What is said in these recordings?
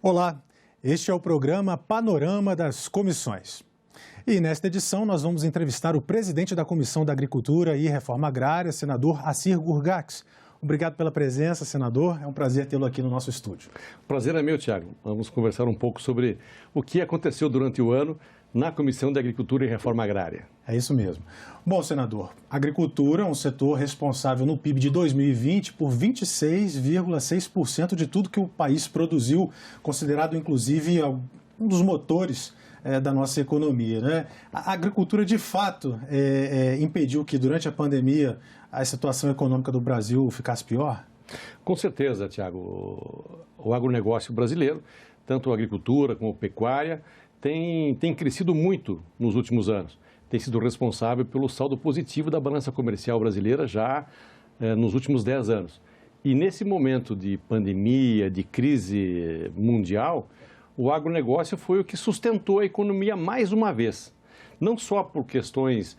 Olá, este é o programa Panorama das Comissões. E nesta edição nós vamos entrevistar o presidente da Comissão da Agricultura e Reforma Agrária, senador Assir Gurgax. Obrigado pela presença, senador. É um prazer tê-lo aqui no nosso estúdio. O prazer é meu, Tiago. Vamos conversar um pouco sobre o que aconteceu durante o ano na Comissão de Agricultura e Reforma Agrária. É isso mesmo. Bom, senador, a agricultura é um setor responsável no PIB de 2020 por 26,6% de tudo que o país produziu, considerado inclusive um dos motores da nossa economia, né? A agricultura, de fato, impediu que, durante a pandemia, a situação econômica do Brasil ficasse pior? Com certeza, Tiago. O agronegócio brasileiro, tanto a agricultura como a pecuária, tem crescido muito nos últimos anos. Tem sido responsável pelo saldo positivo da balança comercial brasileira já nos últimos 10 anos. E nesse momento de pandemia, de crise mundial, o agronegócio foi o que sustentou a economia mais uma vez. Não só por questões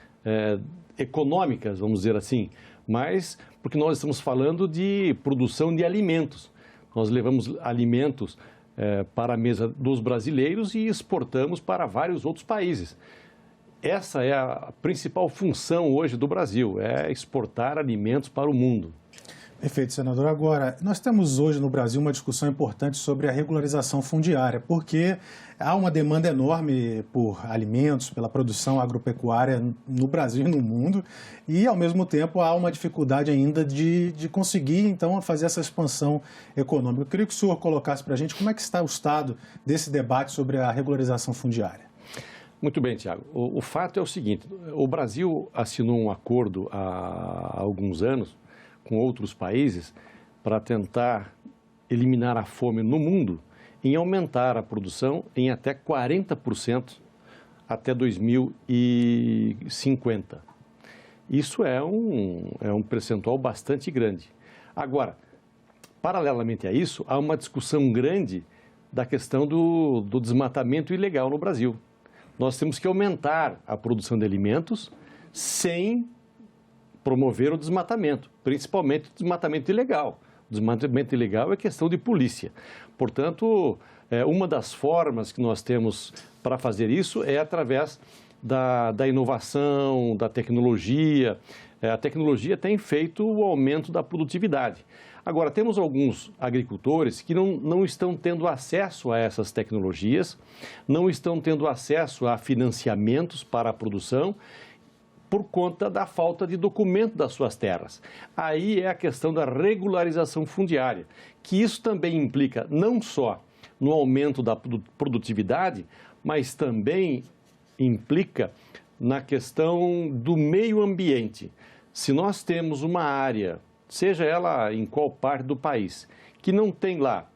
econômicas, vamos dizer assim, mas porque nós estamos falando de produção de alimentos. Nós levamos alimentos para a mesa dos brasileiros e exportamos para vários outros países. Essa é a principal função hoje do Brasil, é exportar alimentos para o mundo. Perfeito, senador. Agora, nós temos hoje no Brasil uma discussão importante sobre a regularização fundiária, porque há uma demanda enorme por alimentos, pela produção agropecuária no Brasil e no mundo, e, ao mesmo tempo, há uma dificuldade ainda de conseguir, então, fazer essa expansão econômica. Eu queria que o senhor colocasse para a gente como é que está o estado desse debate sobre a regularização fundiária. Muito bem, Tiago. O fato é o seguinte, o Brasil assinou um acordo há alguns anos com outros países para tentar eliminar a fome no mundo em aumentar a produção em até 40% até 2050. Isso é um percentual bastante grande. Agora, paralelamente a isso, há uma discussão grande da questão do desmatamento ilegal no Brasil. Nós temos que aumentar a produção de alimentos sem promover o desmatamento, principalmente o desmatamento ilegal. O desmatamento ilegal é questão de polícia. Portanto, uma das formas que nós temos para fazer isso é através da inovação, da tecnologia. A tecnologia tem feito o aumento da produtividade. Agora, temos alguns agricultores que não estão tendo acesso a essas tecnologias, não estão tendo acesso a financiamentos para a produção, por conta da falta de documento das suas terras. Aí é a questão da regularização fundiária, que isso também implica não só no aumento da produtividade, mas também implica na questão do meio ambiente. Se nós temos uma área, seja ela em qual parte do país, que não tem lá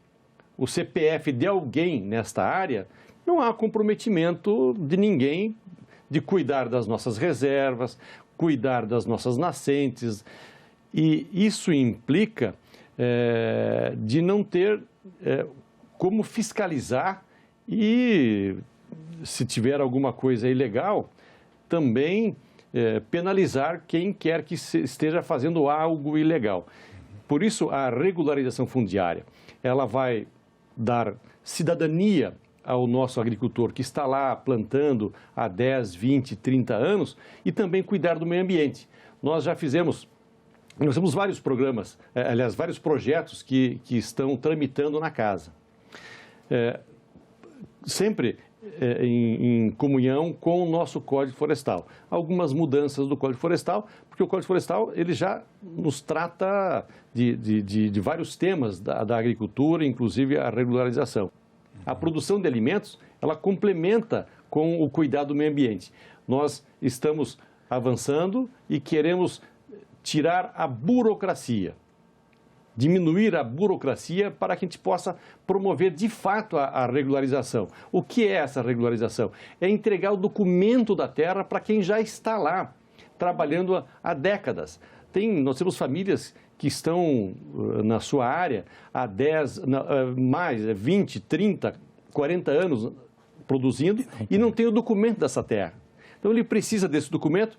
o CPF de alguém nesta área, não há comprometimento de ninguém de cuidar das nossas reservas, cuidar das nossas nascentes. E isso implica de não ter como fiscalizar e, se tiver alguma coisa ilegal, também penalizar quem quer que esteja fazendo algo ilegal. Por isso, a regularização fundiária, ela vai dar cidadania ao nosso agricultor que está lá plantando há 10, 20, 30 anos e também cuidar do meio ambiente. Nós temos vários programas, vários projetos que estão tramitando na casa. Sempre em comunhão com o nosso Código Florestal. Algumas mudanças do Código Florestal, porque o Código Florestal ele já nos trata de vários temas da agricultura, inclusive a regularização. A produção de alimentos, ela complementa com o cuidado do meio ambiente. Nós estamos avançando e queremos tirar a burocracia, diminuir a burocracia para que a gente possa promover de fato a regularização. O que é essa regularização? É entregar o documento da terra para quem já está lá, trabalhando há décadas. Nós temos famílias que estão na sua área há 10, mais 20, 30, 40 anos produzindo e não tem o documento dessa terra. Então ele precisa desse documento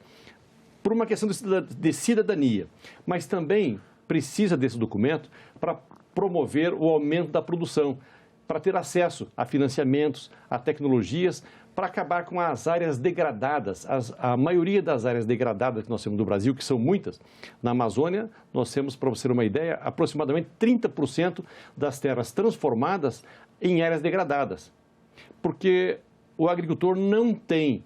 por uma questão de cidadania, mas também precisa desse documento para promover o aumento da produção. para ter acesso a financiamentos, a tecnologias, para acabar com as áreas degradadas. A maioria das áreas degradadas que nós temos no Brasil, que são muitas, na Amazônia, nós temos, para você ter uma ideia, aproximadamente 30% das terras transformadas em áreas degradadas. Porque o agricultor não tem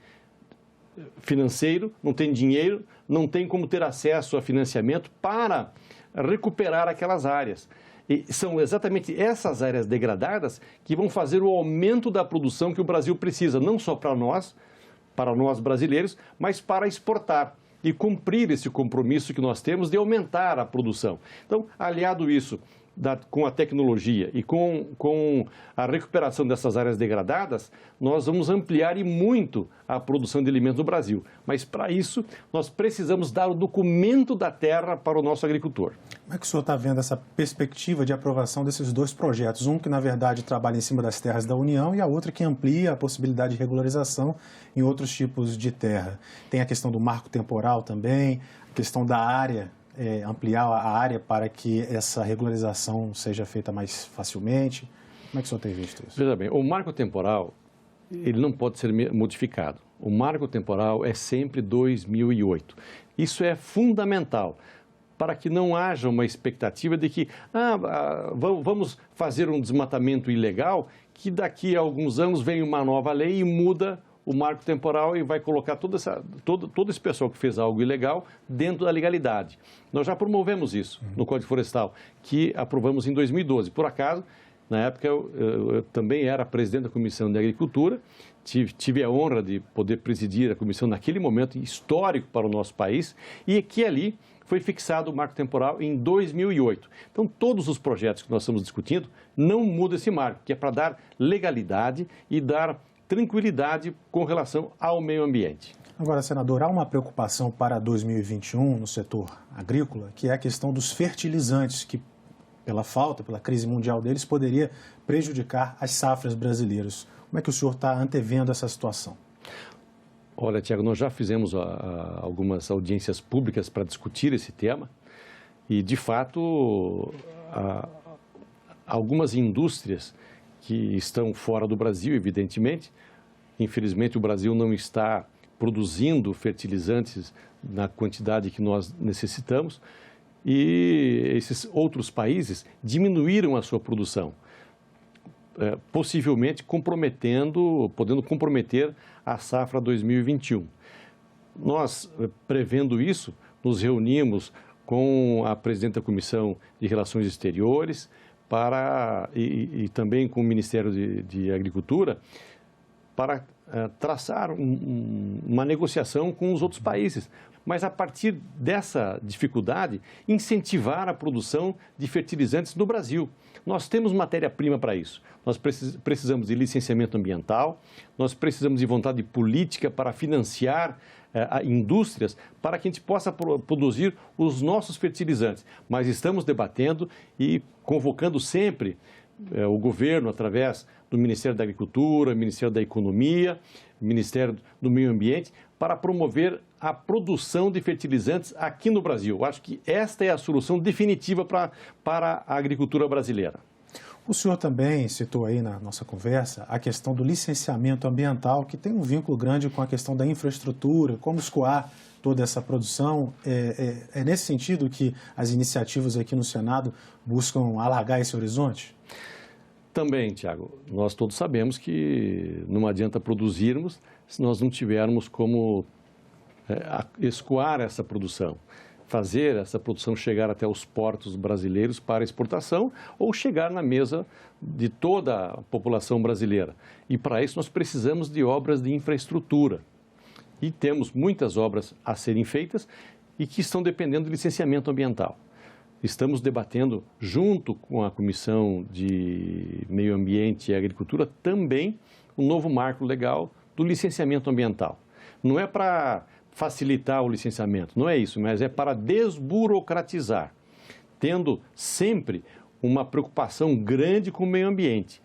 financeiro, não tem dinheiro, não tem como ter acesso a financiamento para recuperar aquelas áreas. E são exatamente essas áreas degradadas que vão fazer o aumento da produção que o Brasil precisa, não só para nós brasileiros, mas para exportar e cumprir esse compromisso que nós temos de aumentar a produção. Então, aliado isso com a tecnologia e com a recuperação dessas áreas degradadas, nós vamos ampliar e muito a produção de alimentos no Brasil. Mas, para isso, nós precisamos dar o documento da terra para o nosso agricultor. Como é que o senhor está vendo essa perspectiva de aprovação desses dois projetos? Um que, na verdade, trabalha em cima das terras da União e a outra que amplia a possibilidade de regularização em outros tipos de terra. Tem a questão do marco temporal também, a questão da área, ampliar a área para que essa regularização seja feita mais facilmente. Como é que o senhor tem visto isso? Veja bem, o marco temporal, ele não pode ser modificado. O marco temporal é sempre 2008. Isso é fundamental para que não haja uma expectativa de que vamos fazer um desmatamento ilegal, que daqui a alguns anos vem uma nova lei e muda o marco temporal e vai colocar todo esse pessoal que fez algo ilegal dentro da legalidade. Nós já promovemos isso no Código Florestal, que aprovamos em 2012. Por acaso, na época, eu também era presidente da Comissão de Agricultura, tive a honra de poder presidir a comissão naquele momento histórico para o nosso país, e que ali foi fixado o marco temporal em 2008. Então, todos os projetos que nós estamos discutindo não mudam esse marco, que é para dar legalidade e dar tranquilidade com relação ao meio ambiente. Agora, senador, há uma preocupação para 2021 no setor agrícola, que é a questão dos fertilizantes, que pela crise mundial deles, poderia prejudicar as safras brasileiras. Como é que o senhor está antevendo essa situação? Olha, Tiago, nós já fizemos algumas audiências públicas para discutir esse tema e, de fato, algumas indústrias que estão fora do Brasil, evidentemente. Infelizmente, o Brasil não está produzindo fertilizantes na quantidade que nós necessitamos e esses outros países diminuíram a sua produção, possivelmente podendo comprometer a safra 2021. Nós, prevendo isso, nos reunimos com a presidente da Comissão de Relações Exteriores e também com o Ministério de Agricultura para traçar uma negociação com os outros países. Mas, a partir dessa dificuldade, incentivar a produção de fertilizantes no Brasil. Nós temos matéria-prima para isso. Nós precisamos de licenciamento ambiental, nós precisamos de vontade política para financiar indústrias para que a gente possa produzir os nossos fertilizantes. Mas estamos debatendo e convocando sempre o governo, através do Ministério da Agricultura, Ministério da Economia, Ministério do Meio Ambiente, para promover a produção de fertilizantes aqui no Brasil. Eu acho que esta é a solução definitiva para a agricultura brasileira. O senhor também citou aí na nossa conversa a questão do licenciamento ambiental, que tem um vínculo grande com a questão da infraestrutura, como escoar toda essa produção. É nesse sentido que as iniciativas aqui no Senado buscam alargar esse horizonte? Também, Tiago, nós todos sabemos que não adianta produzirmos se nós não tivermos como escoar essa produção, fazer essa produção chegar até os portos brasileiros para exportação ou chegar na mesa de toda a população brasileira. E para isso nós precisamos de obras de infraestrutura. E temos muitas obras a serem feitas e que estão dependendo de licenciamento ambiental. Estamos debatendo, junto com a Comissão de Meio Ambiente e Agricultura, também um novo marco legal do licenciamento ambiental. Não é para facilitar o licenciamento, não é isso, mas é para desburocratizar, tendo sempre uma preocupação grande com o meio ambiente.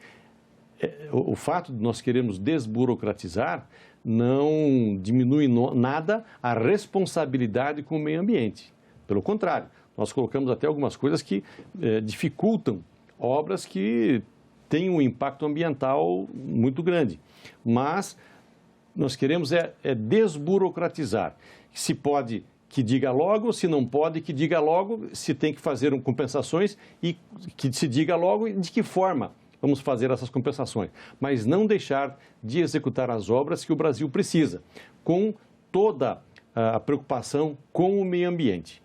O fato de nós queremos desburocratizar não diminui nada a responsabilidade com o meio ambiente. Pelo contrário, nós colocamos até algumas coisas que dificultam obras que tem um impacto ambiental muito grande. Mas nós queremos desburocratizar. Se pode, que diga logo; se não pode, que diga logo; se tem que fazer compensações, e que se diga logo de que forma vamos fazer essas compensações. Mas não deixar de executar as obras que o Brasil precisa, com toda a preocupação com o meio ambiente.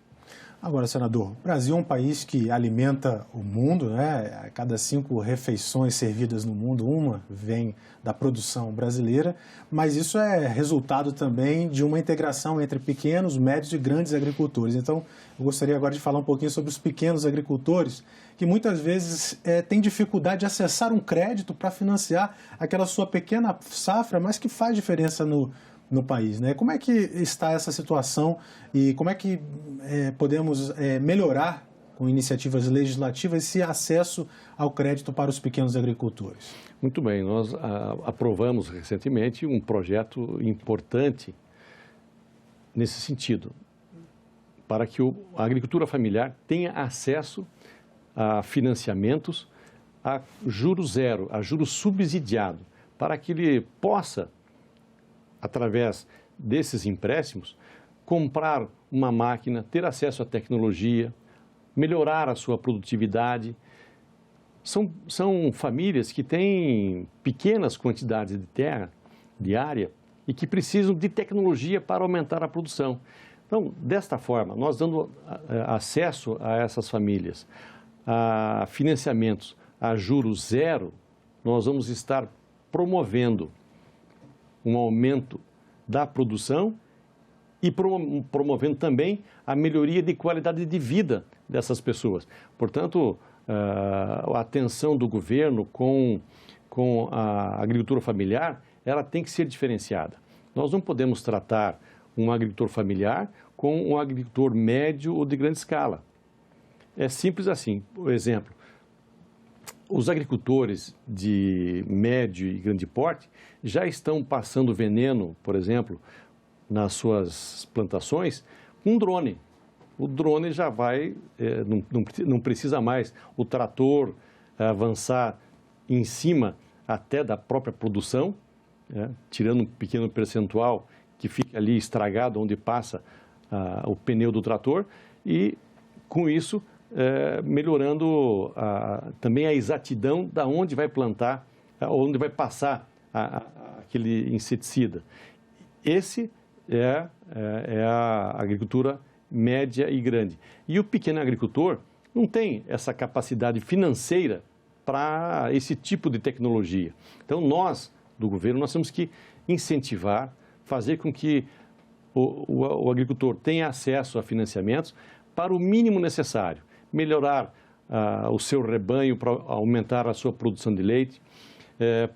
Agora, senador, o Brasil é um país que alimenta o mundo, né? A cada 5 refeições servidas no mundo, uma vem da produção brasileira, mas isso é resultado também de uma integração entre pequenos, médios e grandes agricultores. Então, eu gostaria agora de falar um pouquinho sobre os pequenos agricultores, que muitas vezes têm dificuldade de acessar um crédito para financiar aquela sua pequena safra, mas que faz diferença no país, né? Como é que está essa situação e como é que podemos melhorar com iniciativas legislativas esse acesso ao crédito para os pequenos agricultores? Muito bem, nós aprovamos recentemente um projeto importante nesse sentido, para que a agricultura familiar tenha acesso a financiamentos a juros zero, a juros subsidiado, para que ele possa, através desses empréstimos, comprar uma máquina, ter acesso à tecnologia, melhorar a sua produtividade. São famílias que têm pequenas quantidades de terra, de área, e que precisam de tecnologia para aumentar a produção. Então, desta forma, nós dando acesso a essas famílias a financiamentos a juros zero, nós vamos estar promovendo um aumento da produção e promovendo também a melhoria de qualidade de vida dessas pessoas. Portanto, a atenção do governo com a agricultura familiar, ela tem que ser diferenciada. Nós não podemos tratar um agricultor familiar com um agricultor médio ou de grande escala. É simples assim. Por exemplo, os agricultores de médio e grande porte já estão passando veneno, por exemplo, nas suas plantações, com drone. O drone já vai, não precisa mais o trator avançar em cima até da própria produção, tirando um pequeno percentual que fica ali estragado onde passa o pneu do trator, e com isso melhorando também a exatidão da onde vai plantar, onde vai passar aquele inseticida. Esse é a agricultura média e grande. E o pequeno agricultor não tem essa capacidade financeira para esse tipo de tecnologia. Então, nós, do governo, nós temos que incentivar, fazer com que o agricultor tenha acesso a financiamentos para o mínimo necessário, melhorar o seu rebanho para aumentar a sua produção de leite,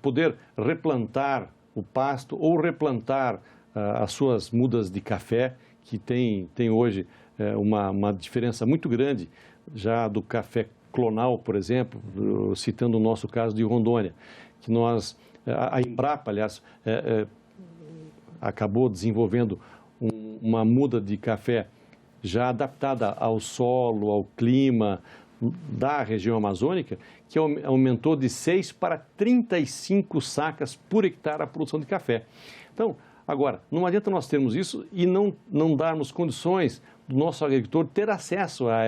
poder replantar o pasto ou replantar as suas mudas de café, que tem hoje uma diferença muito grande já do café clonal, por exemplo, citando o nosso caso de Rondônia, que a Embrapa, aliás, acabou desenvolvendo uma muda de café já adaptada ao solo, ao clima da região amazônica, que aumentou de 6 para 35 sacas por hectare a produção de café. Então, agora, não adianta nós termos isso e não darmos condições do nosso agricultor ter acesso a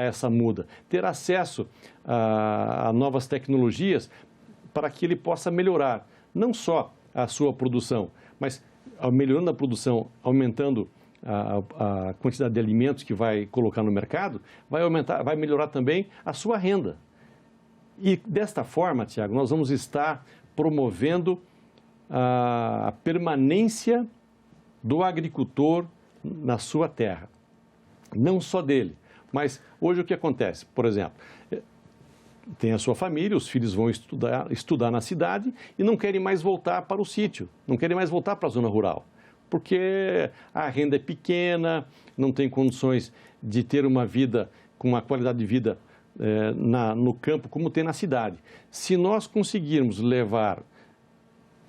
essa muda, ter acesso a novas tecnologias para que ele possa melhorar não só a sua produção, mas melhorando a produção, aumentando a quantidade de alimentos que vai colocar no mercado, vai melhorar também a sua renda. E desta forma, Tiago, nós vamos estar promovendo a permanência do agricultor na sua terra. Não só dele, mas hoje o que acontece? Por exemplo, tem a sua família, os filhos vão estudar na cidade e não querem mais voltar para o sítio, não querem mais voltar para a zona rural, porque a renda é pequena, não tem condições de ter uma vida com uma qualidade de vida no campo como tem na cidade. Se nós conseguirmos levar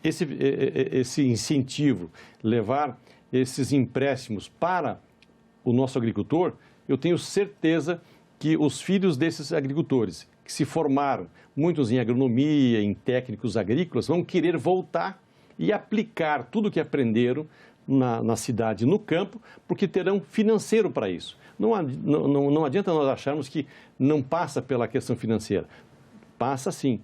esse incentivo, levar esses empréstimos para o nosso agricultor, eu tenho certeza que os filhos desses agricultores, que se formaram, muitos em agronomia, em técnicos agrícolas, vão querer voltar e aplicar tudo o que aprenderam na cidade, no campo, porque terão financeiro para isso. Não adianta nós acharmos que não passa pela questão financeira. Passa sim.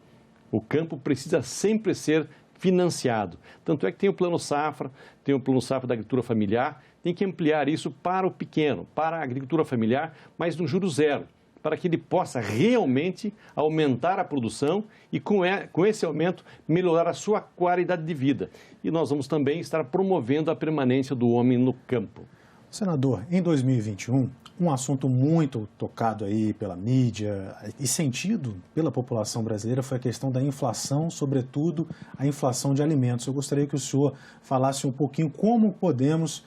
O campo precisa sempre ser financiado. Tanto é que tem o Plano Safra, tem o Plano Safra da agricultura familiar, tem que ampliar isso para o pequeno, para a agricultura familiar, mas no juro zero, para que ele possa realmente aumentar a produção e, com esse aumento, melhorar a sua qualidade de vida. E nós vamos também estar promovendo a permanência do homem no campo. Senador, em 2021, um assunto muito tocado aí pela mídia e sentido pela população brasileira foi a questão da inflação, sobretudo a inflação de alimentos. Eu gostaria que o senhor falasse um pouquinho como podemos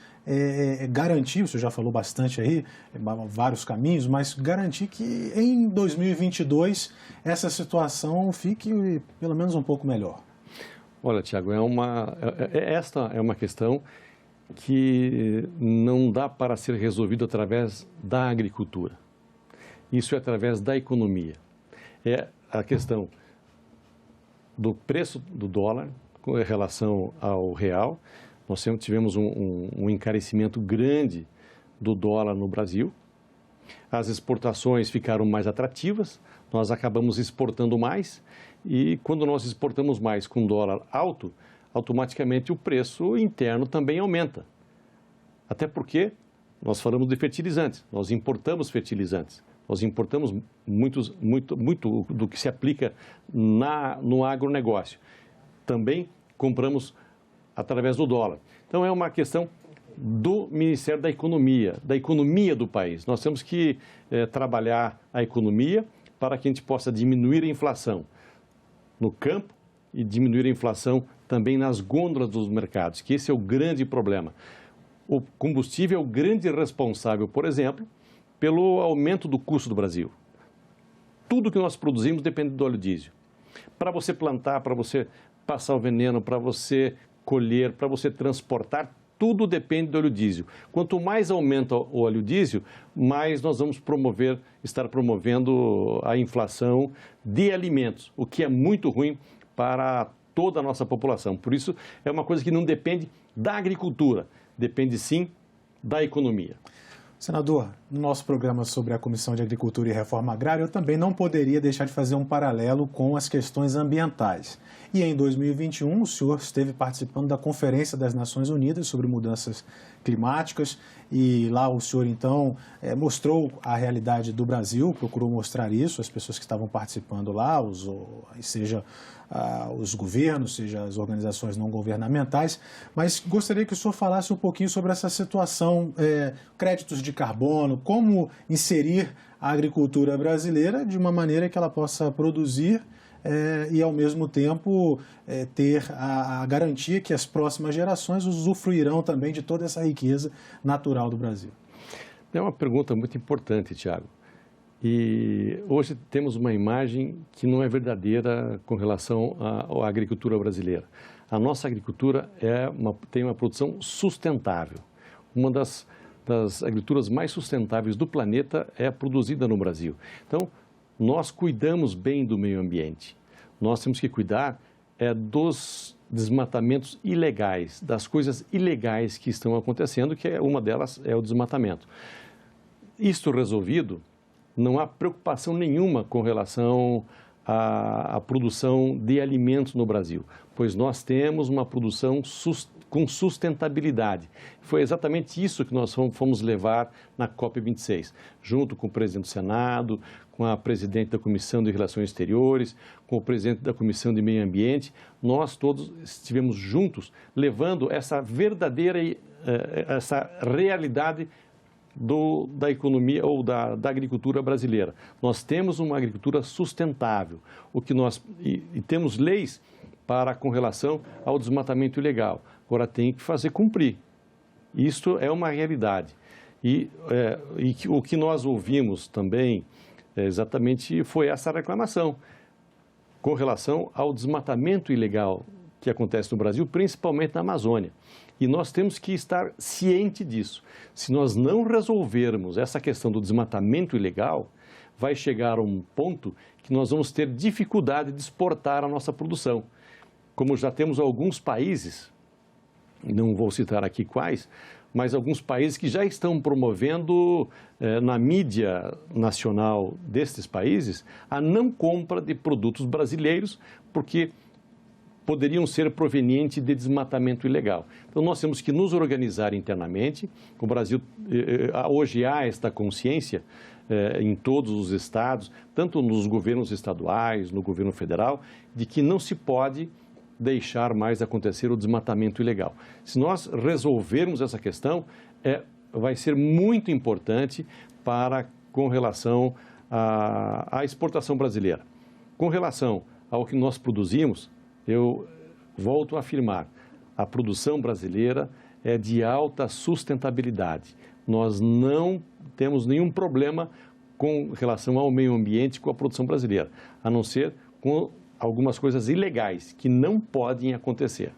garantir, o senhor já falou bastante aí, vários caminhos, mas garantir que em 2022 essa situação fique pelo menos um pouco melhor. Olha, Tiago, esta é uma questão que não dá para ser resolvido através da agricultura. Isso é através da economia. É a questão do preço do dólar com relação ao real. Nós sempre tivemos um encarecimento grande do dólar no Brasil. As exportações ficaram mais atrativas, nós acabamos exportando mais e quando nós exportamos mais com dólar alto, automaticamente o preço interno também aumenta. Até porque nós falamos de fertilizantes, nós importamos fertilizantes, nós importamos muito do que se aplica no agronegócio. Também compramos através do dólar. Então é uma questão do Ministério da economia do país. Nós temos que trabalhar a economia para que a gente possa diminuir a inflação no campo e diminuir a inflação também nas gôndolas dos mercados, que esse é o grande problema. O combustível é o grande responsável, por exemplo, pelo aumento do custo do Brasil. Tudo que nós produzimos depende do óleo diesel. Para você plantar, para você passar o veneno, para você colher, para você transportar, tudo depende do óleo diesel. Quanto mais aumenta o óleo diesel, mais nós vamos estar promovendo a inflação de alimentos, o que é muito ruim para toda a nossa população. Por isso, é uma coisa que não depende da agricultura, depende sim da economia. Senador, no nosso programa sobre a Comissão de Agricultura e Reforma Agrária, eu também não poderia deixar de fazer um paralelo com as questões ambientais. E em 2021, o senhor esteve participando da Conferência das Nações Unidas sobre Mudanças Climáticas e lá o senhor, então, mostrou a realidade do Brasil, procurou mostrar isso, as pessoas que estavam participando lá, seja os governos, seja as organizações não governamentais, mas gostaria que o senhor falasse um pouquinho sobre essa situação, créditos de carbono, como inserir a agricultura brasileira de uma maneira que ela possa produzir e, ao mesmo tempo, ter a garantia que as próximas gerações usufruirão também de toda essa riqueza natural do Brasil. É uma pergunta muito importante, Tiago. E hoje temos uma imagem que não é verdadeira com relação à agricultura brasileira. A nossa agricultura tem uma produção sustentável. Uma das agriculturas mais sustentáveis do planeta é produzida no Brasil. Então, nós cuidamos bem do meio ambiente. Nós temos que cuidar dos desmatamentos ilegais, das coisas ilegais que estão acontecendo, que uma delas é o desmatamento. Isto resolvido, não há preocupação nenhuma com relação à produção de alimentos no Brasil, pois nós temos uma produção com sustentabilidade. Foi exatamente isso que nós fomos levar na COP26, junto com o presidente do Senado, com a presidente da Comissão de Relações Exteriores, com o presidente da Comissão de Meio Ambiente. Nós todos estivemos juntos levando essa verdadeira, essa realidade da economia ou da agricultura brasileira. Nós temos uma agricultura sustentável, e temos leis com relação ao desmatamento ilegal. Agora tem que fazer cumprir. Isto é uma realidade. E o que nós ouvimos também exatamente foi essa reclamação com relação ao desmatamento ilegal que acontece no Brasil, principalmente na Amazônia. E nós temos que estar ciente disso. Se nós não resolvermos essa questão do desmatamento ilegal, vai chegar a um ponto que nós vamos ter dificuldade de exportar a nossa produção. Como já temos alguns países, não vou citar aqui quais, mas alguns países que já estão promovendo na mídia nacional destes países a não compra de produtos brasileiros, porque poderiam ser provenientes de desmatamento ilegal. Então, nós temos que nos organizar internamente. O Brasil, hoje há esta consciência em todos os estados, tanto nos governos estaduais, no governo federal, de que não se pode deixar mais acontecer o desmatamento ilegal. Se nós resolvermos essa questão, vai ser muito importante com relação à exportação brasileira. Com relação ao que nós produzimos, eu volto a afirmar, a produção brasileira é de alta sustentabilidade. Nós não temos nenhum problema com relação ao meio ambiente com a produção brasileira, a não ser com algumas coisas ilegais que não podem acontecer.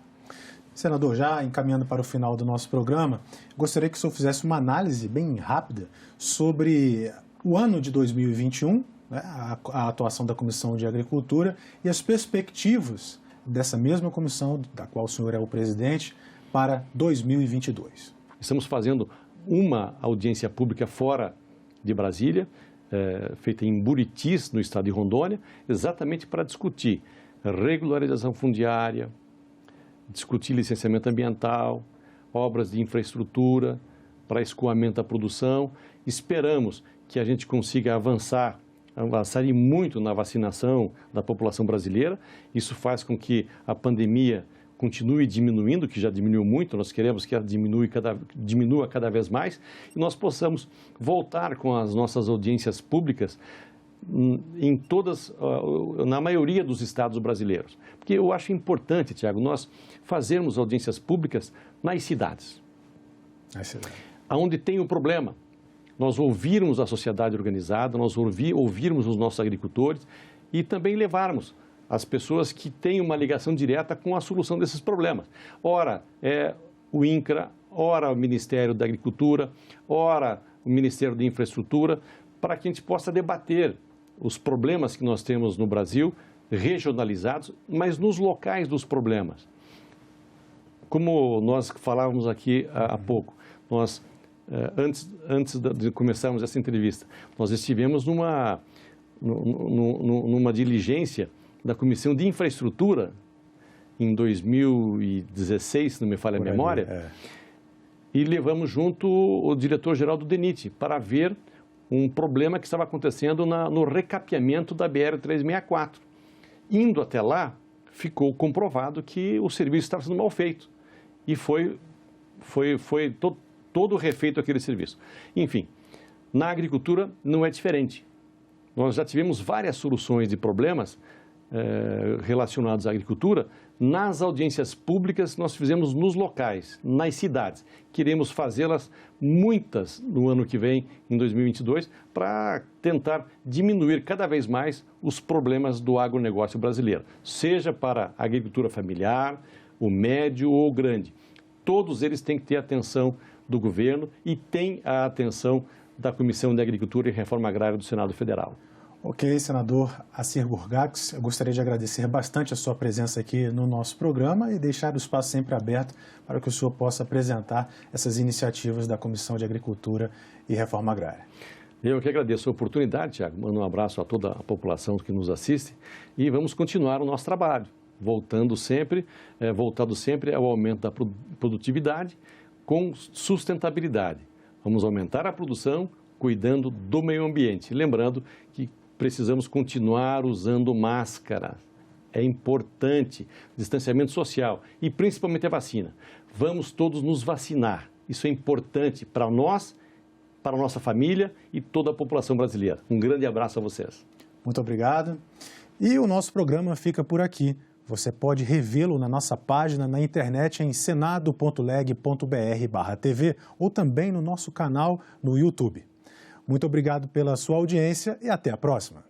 Senador, já encaminhando para o final do nosso programa, gostaria que o senhor fizesse uma análise bem rápida sobre o ano de 2021, né, a atuação da Comissão de Agricultura e as perspectivas dessa mesma comissão, da qual o senhor é o presidente, para 2022. Estamos fazendo uma audiência pública fora de Brasília, feita em Buritis, no estado de Rondônia, exatamente para discutir regularização fundiária, discutir licenciamento ambiental, obras de infraestrutura para escoamento da produção. Esperamos que a gente consiga avançar e muito na vacinação da população brasileira. Isso faz com que a pandemia continue diminuindo, que já diminuiu muito, nós queremos que ela diminua cada vez mais, e nós possamos voltar com as nossas audiências públicas na maioria dos estados brasileiros. Porque eu acho importante, Tiago, nós fazermos audiências públicas nas cidades. Onde tem o problema. Nós ouvirmos a sociedade organizada, nós ouvirmos os nossos agricultores e também levarmos as pessoas que têm uma ligação direta com a solução desses problemas. Ora, o INCRA, ora o Ministério da Agricultura, ora o Ministério da Infraestrutura, para que a gente possa debater os problemas que nós temos no Brasil, regionalizados, mas nos locais dos problemas. Como nós falávamos aqui há pouco, nós, antes de começarmos essa entrevista, nós estivemos numa diligência da Comissão de Infraestrutura, em 2016, se não me falha a memória, e levamos junto o diretor-geral do DENIT para ver um problema que estava acontecendo no recapeamento da BR-364. Indo até lá, ficou comprovado que o serviço estava sendo mal feito e foi todo refeito aquele serviço. Enfim, na agricultura não é diferente. Nós já tivemos várias soluções de problemas relacionados à agricultura nas audiências públicas que nós fizemos nos locais, nas cidades. Queremos fazê-las muitas no ano que vem, em 2022, para tentar diminuir cada vez mais os problemas do agronegócio brasileiro, seja para a agricultura familiar, o médio ou o grande. Todos eles têm que ter a atenção do governo e têm a atenção da Comissão de Agricultura e Reforma Agrária do Senado Federal. Ok, senador Assir Gurgax, eu gostaria de agradecer bastante a sua presença aqui no nosso programa e deixar o espaço sempre aberto para que o senhor possa apresentar essas iniciativas da Comissão de Agricultura e Reforma Agrária. Eu que agradeço a oportunidade, Tiago. Mando um abraço a toda a população que nos assiste e vamos continuar o nosso trabalho, voltado sempre ao aumento da produtividade com sustentabilidade. Vamos aumentar a produção cuidando do meio ambiente. Lembrando que precisamos continuar usando máscara. É importante, distanciamento social e principalmente a vacina. Vamos todos nos vacinar. Isso é importante para nós, para a nossa família e toda a população brasileira. Um grande abraço a vocês. Muito obrigado. E o nosso programa fica por aqui. Você pode revê-lo na nossa página na internet em senado.leg.br/TV ou também no nosso canal no YouTube. Muito obrigado pela sua audiência e até a próxima.